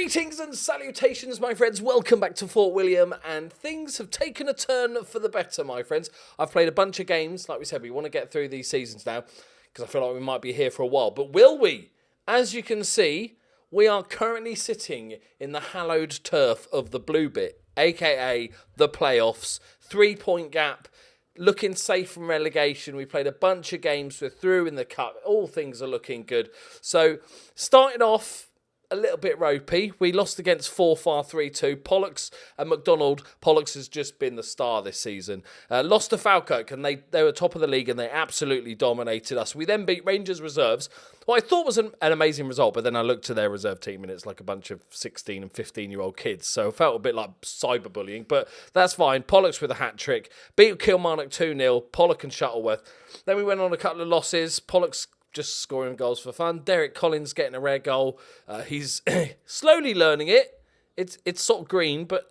Greetings and salutations, my friends. Welcome back to Fort William, and things have taken a turn for the better, my friends. I've played a bunch of games. Like we said, we want to get through these seasons now because I feel like we might be here for a while. But will we? As you can see, we are currently sitting in the hallowed turf of the blue bit, aka the playoffs. 3-point gap, looking safe from relegation. We played a bunch of games. We're through in the cup. All things are looking good. So, starting off a little bit ropey. We lost against Forfar 3-2. Pollux and McDonald. Pollux has just been the star this season. Lost to Falkirk, and they were top of the league, and they absolutely dominated us. We then beat Rangers Reserves, what I thought was an amazing result, but then I looked to their reserve team, and it's like a bunch of 16 and 15-year-old kids, so it felt a bit like cyberbullying, but that's fine. Pollux with a hat-trick. Beat Kilmarnock 2-0. Pollock and Shuttleworth. Then we went on a couple of losses. Pollux just scoring goals for fun. Derek Collins getting a rare goal. He's slowly learning it. It's sort of green, but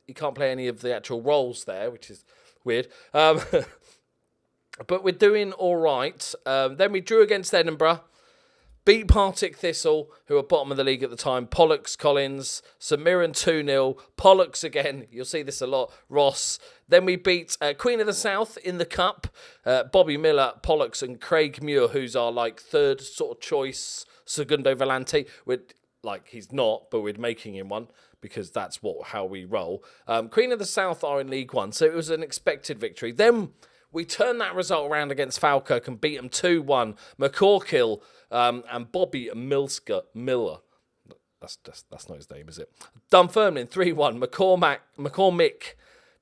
he can't play any of the actual roles there, which is weird. But we're doing all right. Then we drew against Edinburgh. Beat Partick Thistle, who were bottom of the league at the time. Pollux, Collins, St Mirren 2-0. Pollux again, you'll see this a lot. Ross. Then we beat Queen of the South in the Cup. Bobby Miller, Pollux, and Craig Muir, who's our third sort of choice Segundo Volante. He's not, but we're making him one because that's how we roll. Queen of the South are in League One, so it was an expected victory. Then we turned that result around against Falkirk and beat them 2-1. McCorkill and Bobby Miller. That's not his name, is it? Dunfermline 3-1. McCormick,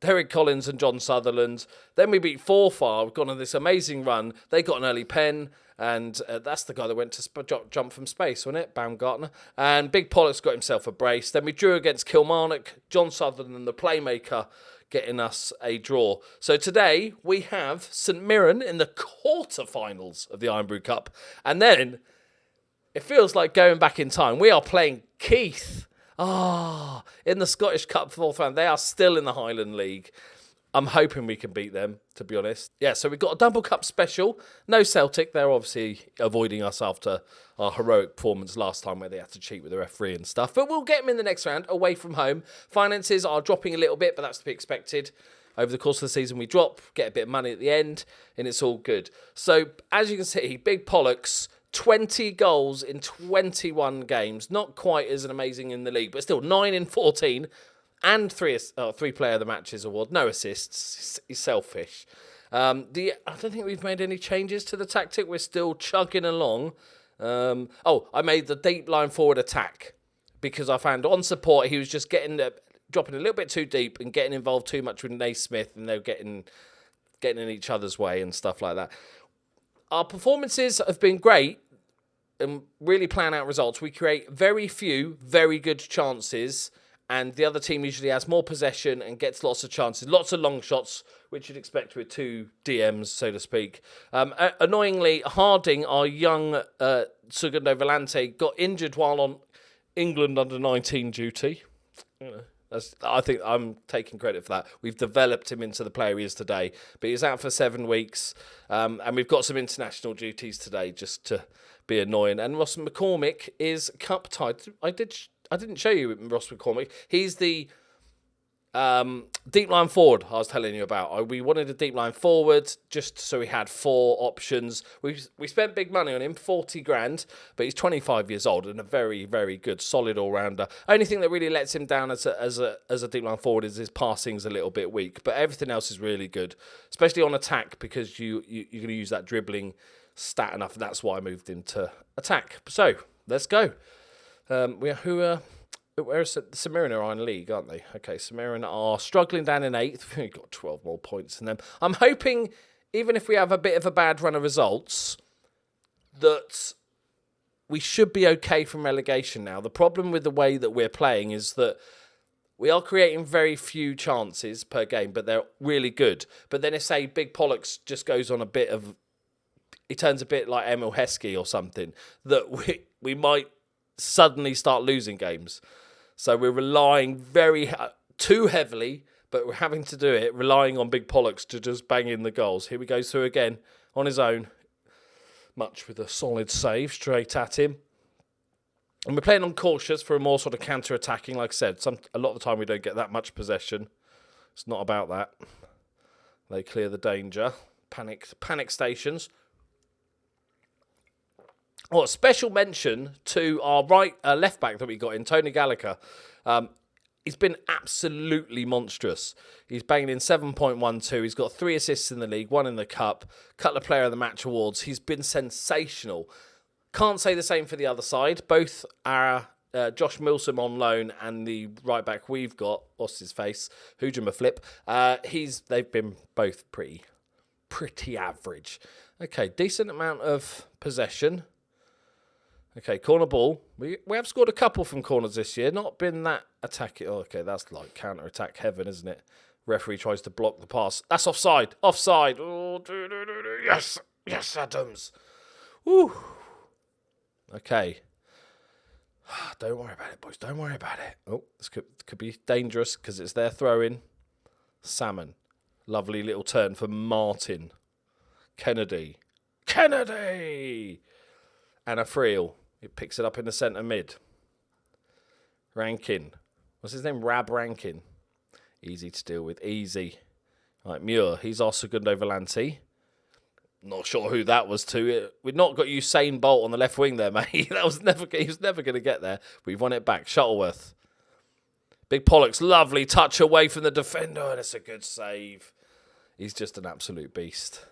Derek Collins and John Sutherland. Then we beat Forfar. We've gone on this amazing run. They got an early pen, and that's the guy that went to jump from space, wasn't it? Baumgartner. And Big Pollux got himself a brace. Then we drew against Kilmarnock. John Sutherland, the playmaker, getting us a draw. So today we have St Mirren in the quarterfinals of the Iron Brew Cup. And then it feels like going back in time. We are playing Keith. In the Scottish Cup fourth round. They are still in the Highland League. I'm hoping we can beat them, to be honest. Yeah, so we've got a double cup special. No Celtic. They're obviously avoiding us after our heroic performance last time where they had to cheat with the referee and stuff. But we'll get them in the next round, away from home. Finances are dropping a little bit, but that's to be expected. Over the course of the season, we drop, get a bit of money at the end, and it's all good. So, as you can see, Big Pollux, 20 goals in 21 games. Not quite as amazing in the league, but still 9 in 14. And three player of the matches award. No assists. He's selfish. I don't think we've made any changes to the tactic. We're still chugging along. I made the deep line forward attack because I found on support he was just dropping a little bit too deep and getting involved too much with Naismith, and they were getting in each other's way and stuff like that. Our performances have been great and really plan out results. We create very few very good chances, and the other team usually has more possession and gets lots of chances, lots of long shots, which you'd expect with two DMs, so to speak. Annoyingly, Harding, our young Segundo Volante, got injured while on England under-19 duty. I think I'm taking credit for that. We've developed him into the player he is today, but he's out for 7 weeks, and we've got some international duties today just to be annoying. And Ross McCormick is cup tied. I didn't show you Ross McCormick. He's the deep line forward I was telling you about. We wanted a deep line forward just so we had 4 options. We spent big money on him, 40 grand, but he's 25 years old and a very, very good, solid all-rounder. Only thing that really lets him down as a deep line forward is his passing's a little bit weak, but everything else is really good, especially on attack because you're going to use that dribbling stat enough, and that's why I moved into attack. So, let's go. Where's St Mirren are in league, aren't they? Okay, St Mirren are struggling down in 8th. We've got 12 more points than them. I'm hoping, even if we have a bit of a bad run of results, that we should be okay from relegation now. The problem with the way that we're playing is that we are creating very few chances per game, but they're really good. But then if, say, Big Pollux just goes on he turns a bit like Emil Heskey or something, that we might suddenly start losing games. So we're relying too heavily, but we're having to do it, relying on Big Pollux to just bang in the goals. Here we go through again on his own. Much with a solid save straight at him. And we're playing on cautious for a more sort of counter-attacking. Like I said, a lot of the time we don't get that much possession. It's not about that. They clear the danger. Panic stations. Oh, a special mention to our left back that we got in, Tony Gallagher. He's been absolutely monstrous. He's banging in 7.12. He's got 3 assists in the league, 1 in the cup, couple of Player of the Match awards. He's been sensational. Can't say the same for the other side. Both are Josh Milsom on loan and the right back we've got, what's his face, Hujima Flip. They've been both pretty average. Okay, decent amount of possession. Okay, corner ball. We have scored a couple from corners this year. Not been that attacking. Oh, okay, that's like counter-attack heaven, isn't it? Referee tries to block the pass. That's offside. Offside. Oh, yes. Yes, Adams. Woo. Okay. Don't worry about it, boys. Don't worry about it. Oh, this could be dangerous because it's their throw-in. Salmon. Lovely little turn for Martin. Kennedy. And a Friel. He picks it up in the centre mid. Rankin. What's his name? Rab Rankin. Easy to deal with. Easy. Right, Muir. He's our Segundo Volante. Not sure who that was to. We've not got Usain Bolt on the left wing there, mate. He was never going to get there. We've won it back. Shuttleworth. Big Pollux. Lovely touch away from the defender. And it's a good save. He's just an absolute beast.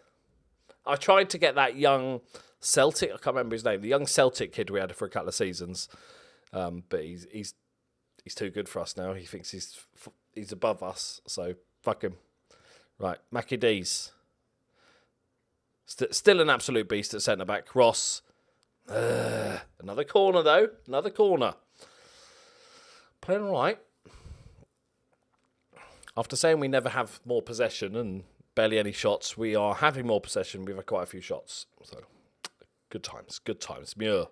I tried to get that young Celtic, I can't remember his name, the young Celtic kid we had for a couple of seasons, but he's too good for us now. He thinks he's above us, so fuck him. Right, Mackie D's. Still an absolute beast at centre back. Ross. Another corner though. Another corner. Playing all right. After saying we never have more possession and barely any shots, we are having more possession. We've had quite a few shots. So good times. Muir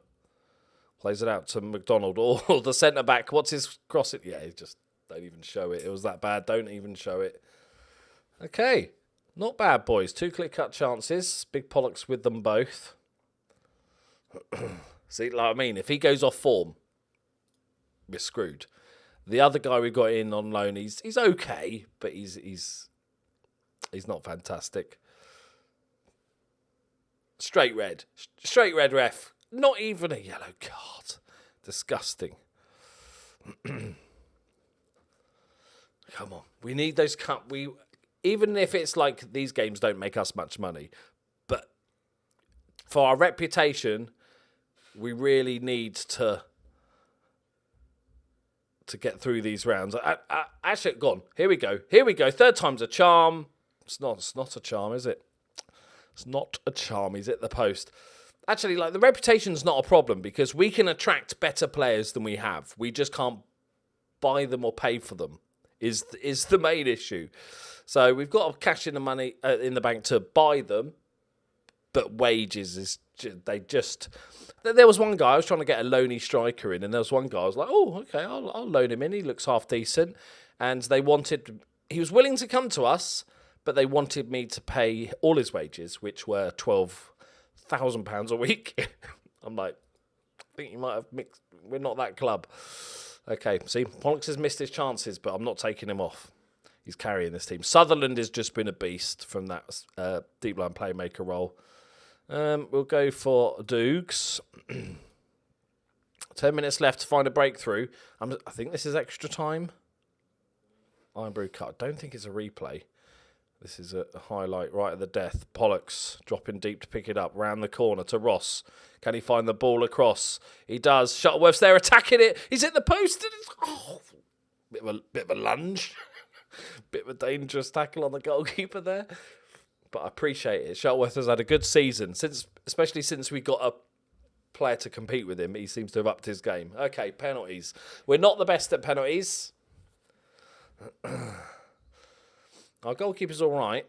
plays it out to McDonald. Oh, the centre back. What's his cross? It? Yeah, just don't even show it. It was that bad. Don't even show it. Okay. Not bad, boys. 2 clear-cut chances. Big Pollux with them both. See, like I mean, if he goes off form, we're screwed. The other guy we got in on loan, he's okay, but he's not fantastic. Straight red, ref. Not even a yellow card. Disgusting. Come on, we need those even if it's like these games don't make us much money, but for our reputation, we really need to get through these rounds. Actually, go on. Here we go. 3rd time's a charm. It's not a charm, is it? It's not a charm. He's at the post. Actually, like, the reputation's not a problem because we can attract better players than we have. We just can't buy them or pay for them. Is the main issue. So we've got to cash in the money in the bank to buy them, but wages there was one guy I was trying to get a loanee striker in, and there was one guy I was like, oh, okay, I'll loan him in. He looks half decent, and he was willing to come to us, but they wanted me to pay all his wages, which were £12,000 a week. I'm like, I think you might have mixed. We're not that club. Okay, see, Pollux has missed his chances, but I'm not taking him off. He's carrying this team. Sutherland has just been a beast from that deep line playmaker role. We'll go for Dukes. 10 minutes left to find a breakthrough. I think this is extra time. Iron Brew cut. I don't think it's a replay. This is a highlight right at the death. Pollux dropping deep to pick it up. Round the corner to Ross. Can he find the ball across? He does. Shuttleworth's there attacking it. He's hit the post. And bit of a lunge. Bit of a dangerous tackle on the goalkeeper there. But I appreciate it. Shuttleworth has had a good season, especially since we got a player to compete with him. He seems to have upped his game. Okay, penalties. We're not the best at penalties. Our goalkeeper's all right.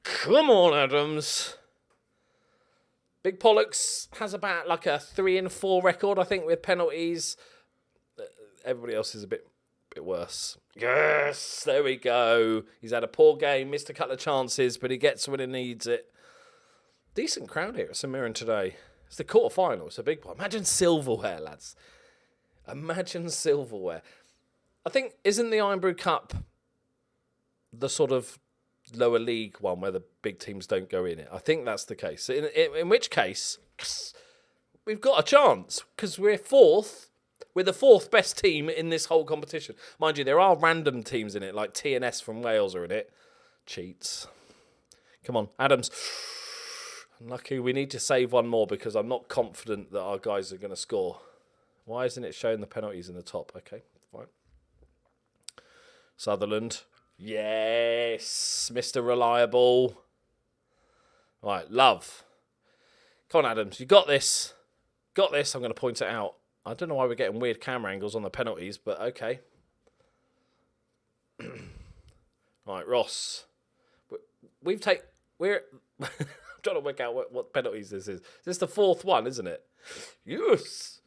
Come on, Adams. Big Pollux has about like a 3-4 record, I think, with penalties. Everybody else is a bit worse. Yes, there we go. He's had a poor game, missed a couple of chances, but he gets when he needs it. Decent crowd here at St Mirren today. It's the quarter-final. It's a big one. Imagine silverware, lads. Imagine silverware. I think, isn't the Iron Brew Cup the sort of lower league one where the big teams don't go in it? I think that's the case. In which case, we've got a chance because we're fourth. We're the fourth best team in this whole competition. Mind you, there are random teams in it, like TNS from Wales are in it. Cheats. Come on, Adams. Unlucky. We need to save one more because I'm not confident that our guys are going to score. Why isn't it showing the penalties in the top? Okay, fine. Sutherland. Yes, Mr. Reliable. Right, Love. Come on, Adams. You got this. Got this. I'm going to point it out. I don't know why we're getting weird camera angles on the penalties, but okay. Right, Ross. We're I'm trying to work out what penalties this is. This is the fourth one, isn't it? Yes.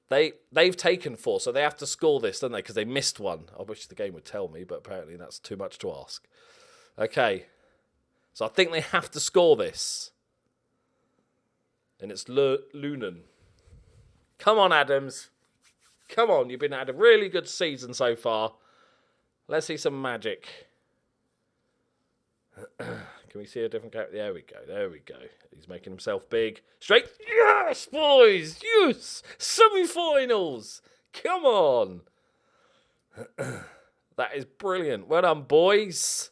They've taken 4, so they have to score this, don't they? Because they missed one. I wish the game would tell me, but apparently that's too much to ask. Okay. So I think they have to score this. And it's Lunan. Come on, Adams. Come on, you've had a really good season so far. Let's see some magic. Can we see a different character? There we go. There we go. He's making himself big. Straight. Yes, boys. Yes. Semi-finals. Come on. That is brilliant. Well done, boys.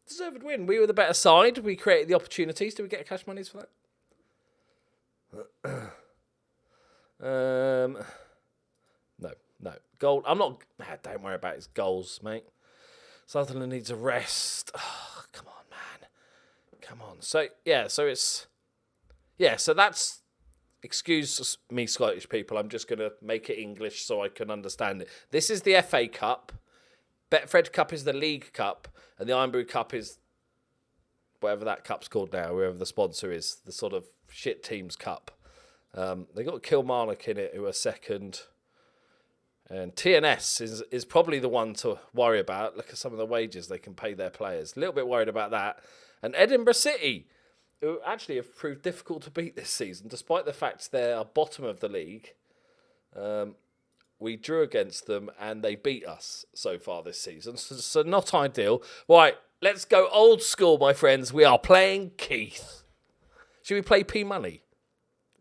Deserved win. We were the better side. We created the opportunities. Did we get cash monies for that? No. Goal. I'm not. Don't worry about his goals, mate. Sutherland needs a rest. Oh, come on, man. Come on. So that's. Excuse me, Scottish people. I'm just going to make it English so I can understand it. This is the FA Cup. Betfred Cup is the League Cup, and the Iron Brew Cup is whatever that cup's called now, whoever the sponsor is, the sort of shit teams cup. They got Kilmarnock in it, who are second. And TNS is probably the one to worry about. Look at some of the wages they can pay their players. A little bit worried about that. And Edinburgh City, who actually have proved difficult to beat this season, despite the fact they are bottom of the league. We drew against them and they beat us so far this season. So not ideal. Right, let's go old school, my friends. We are playing Keith. Should we play P Money?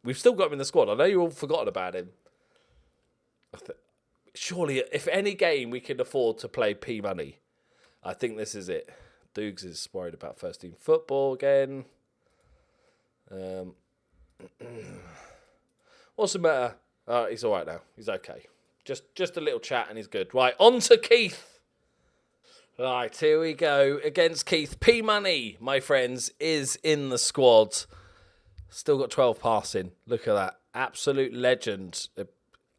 We've still got him in the squad. I know you've all forgotten about him. Surely, if any game we can afford to play P Money, I think this is it. Dukes is worried about first team football again. What's the matter? He's all right now. He's okay. Just a little chat and he's good. Right, on to Keith. Right, here we go. Against Keith. P Money, my friends, is in the squad. Still got 12 passing. Look at that. Absolute legend.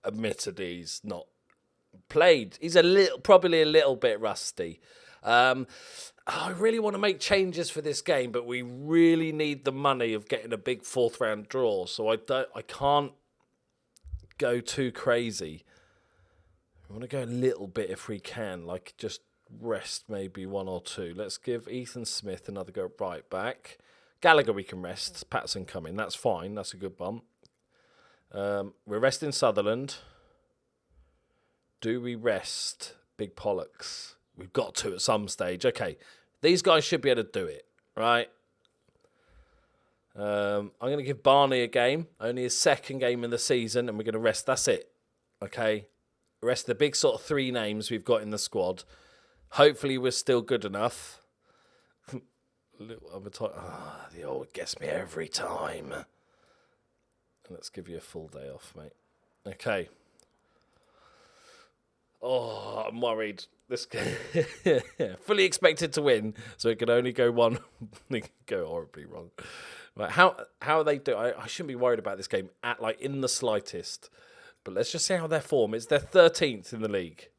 Admittedly, he's not played. He's probably a little bit rusty. I really want to make changes for this game, but we really need the money of getting a big 4th round draw. So I can't go too crazy. I want to go a little bit if we can, like just rest maybe 1 or 2. Let's give Ethan Smith another go at right back. Gallagher we can rest. Patterson coming. That's fine. That's a good bump. We're resting Sutherland. Do we rest Big Pollux? We've got to at some stage. Okay. These guys should be able to do it, right? I'm going to give Barney a game. Only his 2nd game in the season, and we're going to rest. That's it. Okay? Rest the big sort of 3 names we've got in the squad. Hopefully we're still good enough. The old gets me every time. Let's give you a full day off, mate. Okay. Oh, I'm worried. This fully expected to win, so it can only go one. It can go horribly wrong. Right, how are they doing? I shouldn't be worried about this game in the slightest. But let's just see how their form is. They're 13th in the league.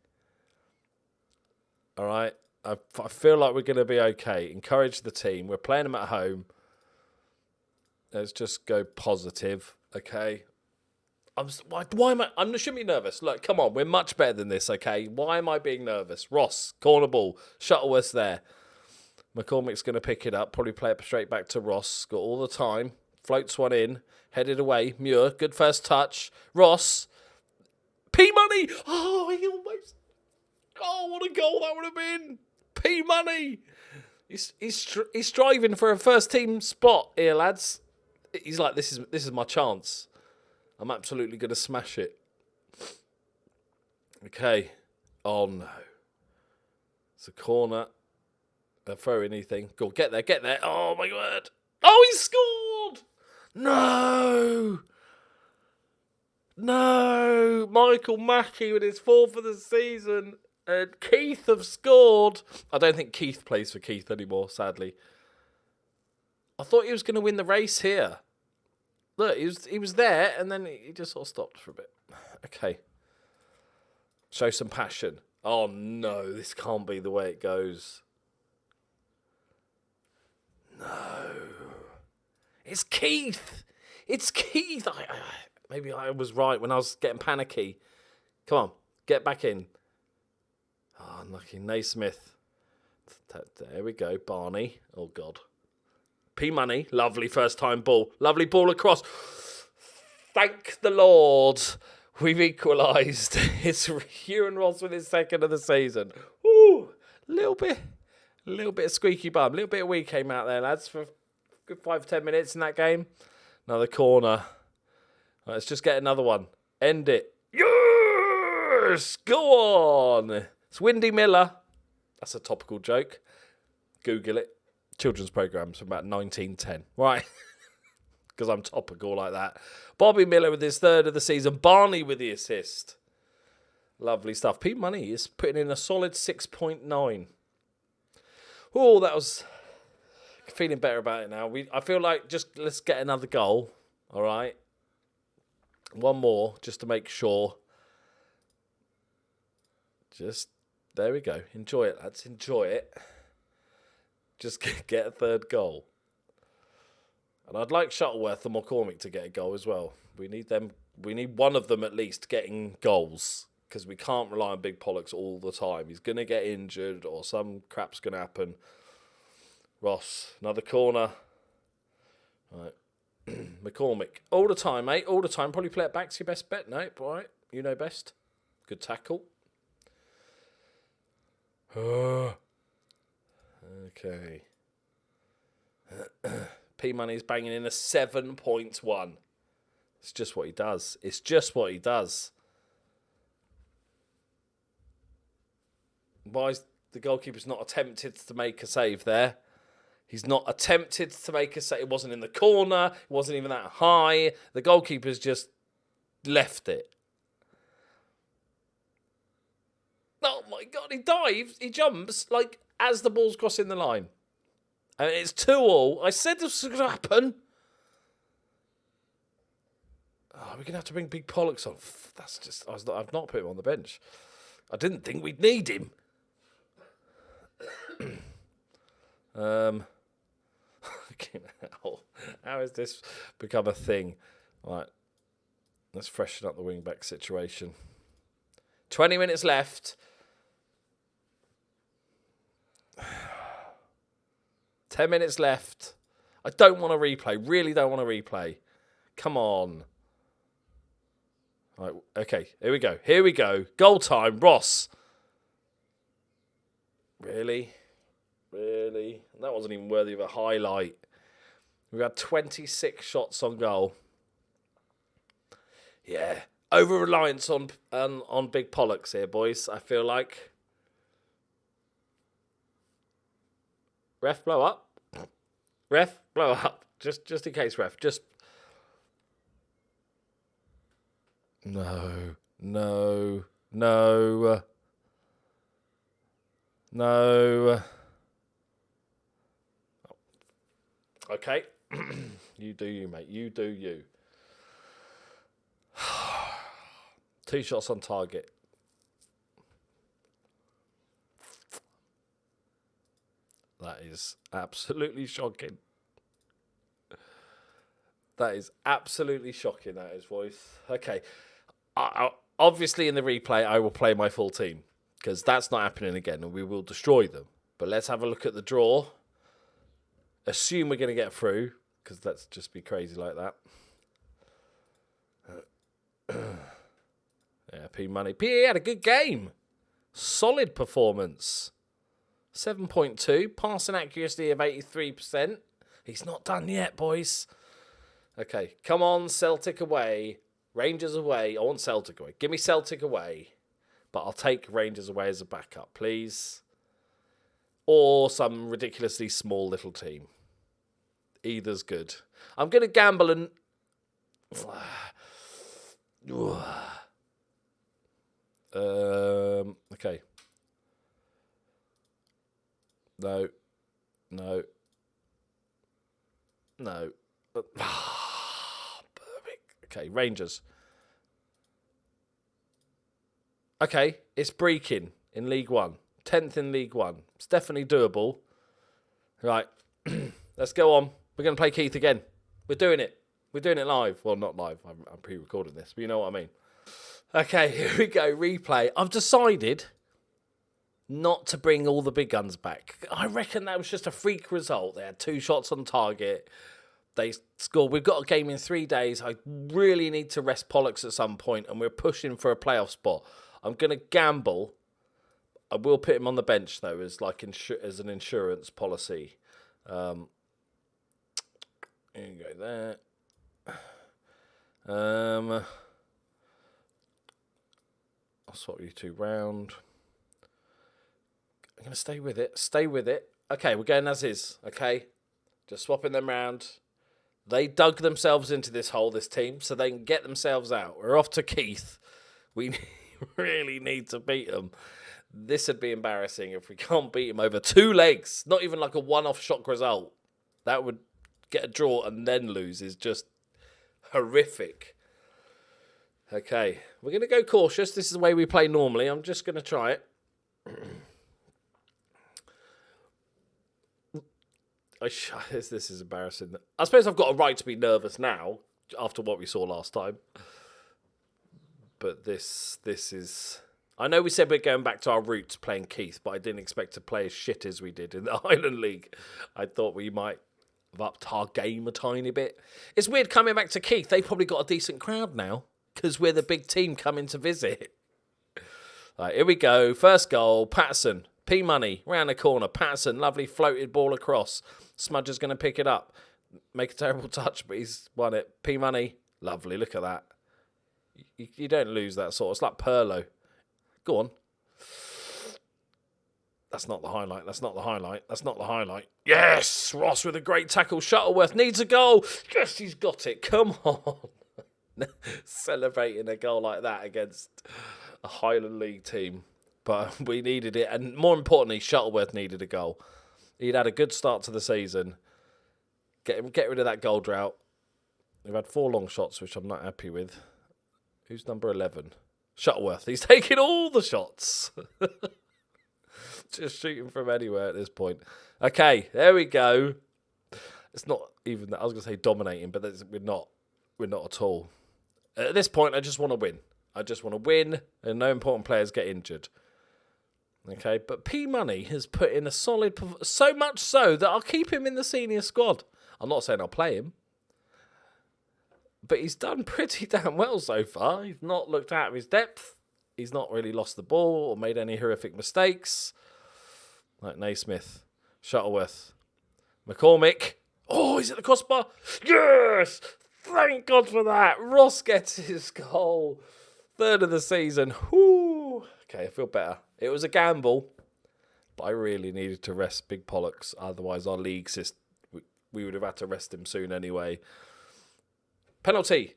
All right. I feel like we're going to be okay. Encourage the team. We're playing them at home. Let's just go positive. Okay. Why am I? I shouldn't be nervous. Look, come on. We're much better than this, okay? Why am I being nervous? Ross, corner ball. Shuttleworth's there. McCormick's going to pick it up. Probably play it straight back to Ross. Got all the time. Floats one in. Headed away. Muir, good first touch. Ross. P-Money! Oh, he almost... Oh, what a goal that would have been! P-Money! He's striving for a first-team spot here, lads. He's like, this is my chance. I'm absolutely going to smash it. Okay. Oh, no. It's a corner. They'll throw anything. Go, get there, get there. Oh, my word. Oh, he scored! No! No! Michael Mackey with his 4th of the season. And Keith have scored. I don't think Keith plays for Keith anymore, sadly. I thought he was going to win the race here. Look, he was there, and then he just sort of stopped for a bit. Okay. Show some passion. Oh, no, this can't be the way it goes. No. It's Keith. It's Keith. Maybe I was right when I was getting panicky. Come on, get back in. Oh, unlucky. Naismith. There we go. Barney. Oh, God. P-Money. Lovely first-time ball. Lovely ball across. Thank the Lord. We've equalised. It's Ewan Ross with his 2nd of the season. Ooh, a little bit of squeaky bum. A little bit of wee came out there, lads, for a good 5-10 minutes in that game. Another corner. Right, let's just get another one. End it. Yes! Go on. It's Windy Miller. That's a topical joke. Google it. Children's programmes from about 1910. Right. Because I'm topical like that. Bobby Miller with his 3rd of the season. Barney with the assist. Lovely stuff. Pete Money is putting in a solid 6.9. Oh, that was... Feeling better about it now. I feel like just let's get another goal. All right. One more just to make sure. Just... There we go. Enjoy it, lads. Enjoy it. Just get a 3rd goal. And I'd like Shuttleworth and McCormick to get a goal as well. We need them. We need one of them at least getting goals. Because we can't rely on Big Pollux all the time. He's going to get injured or some crap's going to happen. Ross, another corner. Right. McCormick. All the time, mate. All the time. Probably play it back's your best bet. Nope. All right. You know best. Good tackle. Okay. P-Money's banging in a 7.1. It's just what he does. It's just what he does. Why is the goalkeeper's not attempted to make a save there? He's not attempted to make a save. It wasn't in the corner. It wasn't even that high. The goalkeeper's just left it. Oh my God, he dives. He jumps like as the ball's crossing the line. And it's 2-2. I said this was going to happen. Oh, we're going to have to bring Big Pollux on. That's just... I've not put him on the bench. I didn't think we'd need him. How has this become a thing? Right. Let's freshen up the wing-back situation. 20 minutes left. 10 minutes left. I don't want to replay. Really don't want to replay. Come on. Right, okay, here we go. Here we go. Goal time. Ross. Really? Really? That wasn't even worthy of a highlight. We've had 26 shots on goal. Yeah. Over-reliance on Big Pollux here, boys, I feel like. Ref, blow up. Ref, blow up. Just in case, ref. Just... No. No. No. No. Okay. You do you, mate. You do you. 2 shots on target. That is absolutely shocking. That is absolutely shocking, that is, voice. Okay. Obviously, in the replay, I will play my full team. Because that's not happening again, and we will destroy them. But let's have a look at the draw. Assume we're going to get through. Because let's just be crazy like that. Yeah, P Money. P had a good game. Solid performance. 7.2. Passing accuracy of 83%. He's not done yet, boys. Okay, come on, Celtic away. Rangers away. I want Celtic away. Give me Celtic away. But I'll take Rangers away as a backup, please. Or some ridiculously small little team. Either's good. I'm going to gamble and... okay. No. Okay, Rangers. Okay, it's Breaking in League One. 10th in League One. It's definitely doable. Right, let's go on. We're going to play Keith again. We're doing it. We're doing it live. Well, not live. I'm pre-recording this, but you know what I mean. Okay, here we go. Replay. I've decided not to bring all the big guns back. I reckon that was just a freak result. They had 2 shots on target. They scored. We've got a game in 3 days. I really need to rest Pollux at some point, and we're pushing for a playoff spot. I'm going to gamble. I will put him on the bench, though, as as an insurance policy. Here you go there. I'll swap you 2 round. I'm going to stay with it. Stay with it. Okay, we're going as is. Okay? Just swapping them round. They dug themselves into this hole, this team, so they can get themselves out. We're off to Keith. We really need to beat them. This would be embarrassing if we can't beat him over 2 legs. Not even like a one-off shock result. That would get a draw and then lose is just horrific. Okay, we're going to go cautious. This is the way we play normally. I'm just going to try it. This is embarrassing. I suppose I've got a right to be nervous now after what we saw last time. But this is... I know we said we're going back to our roots playing Keith, but I didn't expect to play as shit as we did in the Highland League. I thought we might have upped our game a tiny bit. It's weird coming back to Keith. They've probably got a decent crowd now because we're the big team coming to visit. Right, here we go. First goal, Patterson. P-Money, round the corner. Patterson, lovely floated ball across. Smudger's going to pick it up. Make a terrible touch, but he's won it. P-Money, lovely. Look at that. You don't lose that sort. It's like Perlo. Go on. That's not the highlight. That's not the highlight. That's not the highlight. Yes! Ross with a great tackle. Shuttleworth needs a goal. Yes, he's got it. Come on. Celebrating a goal like that against a Highland League team. But we needed it. And more importantly, Shuttleworth needed a goal. He'd had a good start to the season. Get rid of that goal drought. We've had 4 long shots, which I'm not happy with. Who's number 11? Shuttleworth. He's taking all the shots. Just shooting from anywhere at this point. Okay, there we go. It's not even that. I was going to say dominating, but we're not. We're not at all. At this point, I just want to win. I just want to win, and no important players get injured. Okay, but P-Money has put in a solid... So much so that I'll keep him in the senior squad. I'm not saying I'll play him. But he's done pretty damn well so far. He's not looked out of his depth. He's not really lost the ball or made any horrific mistakes. Like Naismith, Shuttleworth, McCormick. Oh, he's at the crossbar. Yes! Thank God for that. Ross gets his goal. 3rd of the season. Whoo! Okay, I feel better. It was a gamble, but I really needed to rest Big Pollux. Otherwise, our league system, we would have had to rest him soon anyway. Penalty.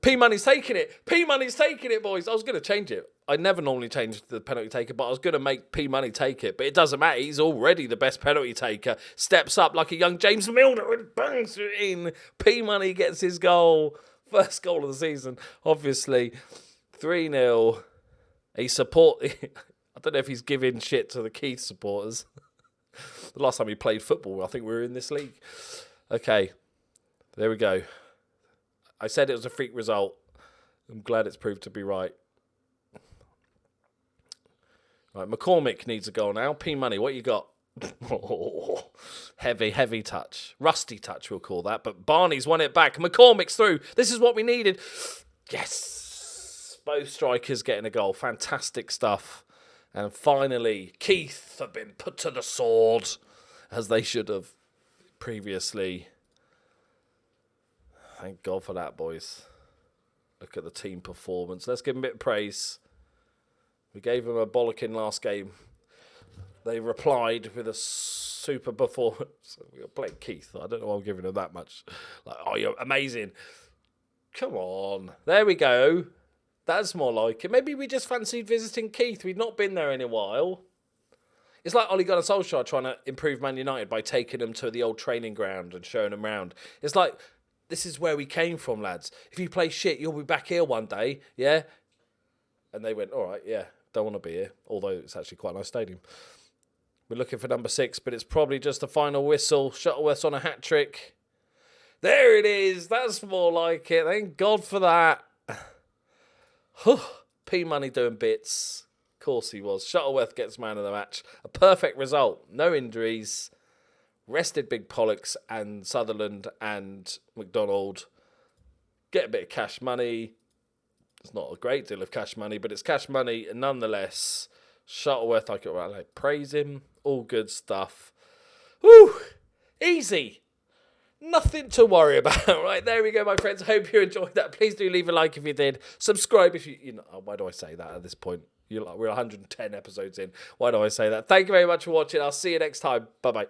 P-Money's taking it. P-Money's taking it, boys. I was going to change it. I never normally change the penalty taker, but I was going to make P-Money take it. But it doesn't matter. He's already the best penalty taker. Steps up like a young James Milner and bangs it in. P-Money gets his goal. First goal of the season, obviously. 3-0. I don't know if he's giving shit to the Keith supporters. The last time he played football, I think we were in this league. Okay. There we go. I said it was a freak result. I'm glad it's proved to be right. Right, McCormick needs a goal now. P-Money, what you got? Oh, heavy touch. Rusty touch, we'll call that. But Barney's won it back. McCormick's through. This is what we needed. Yes. Both strikers getting a goal. Fantastic stuff. And finally, Keith have been put to the sword, as they should have previously. Thank God for that, boys. Look at the team performance. Let's give them a bit of praise. We gave them a bollocking last game. They replied with a super performance. We got playing Keith. I don't know why I'm giving them that much. Like, oh, you're amazing. Come on. There we go. That's more like it. Maybe we just fancied visiting Keith. We'd not been there in a while. It's like Ole Gunnar Solskjaer trying to improve Man United by taking them to the old training ground and showing them around. It's like, this is where we came from, lads. If you play shit, you'll be back here one day, yeah? And they went, all right, yeah, don't want to be here. Although it's actually quite a nice stadium. We're looking for number 6, but it's probably just a final whistle. Shuttleworth's on a hat-trick. There it is. That's more like it. Thank God for that. P-Money doing bits. Of course he was. Shuttleworth gets man of the match. A perfect result. No injuries. Rested Big Pollux and Sutherland and McDonald. Get a bit of cash money. It's not a great deal of cash money, but it's cash money nonetheless. Shuttleworth, I could praise him. All good stuff. Woo! Easy. Nothing to worry about. Right, there we go, my friends. Hope you enjoyed that. Please do leave a like if you did. Subscribe if you know. Why do I say that at this point? We're 110 episodes in. Why do I say that? Thank you very much for watching. I'll see you next time. Bye-bye.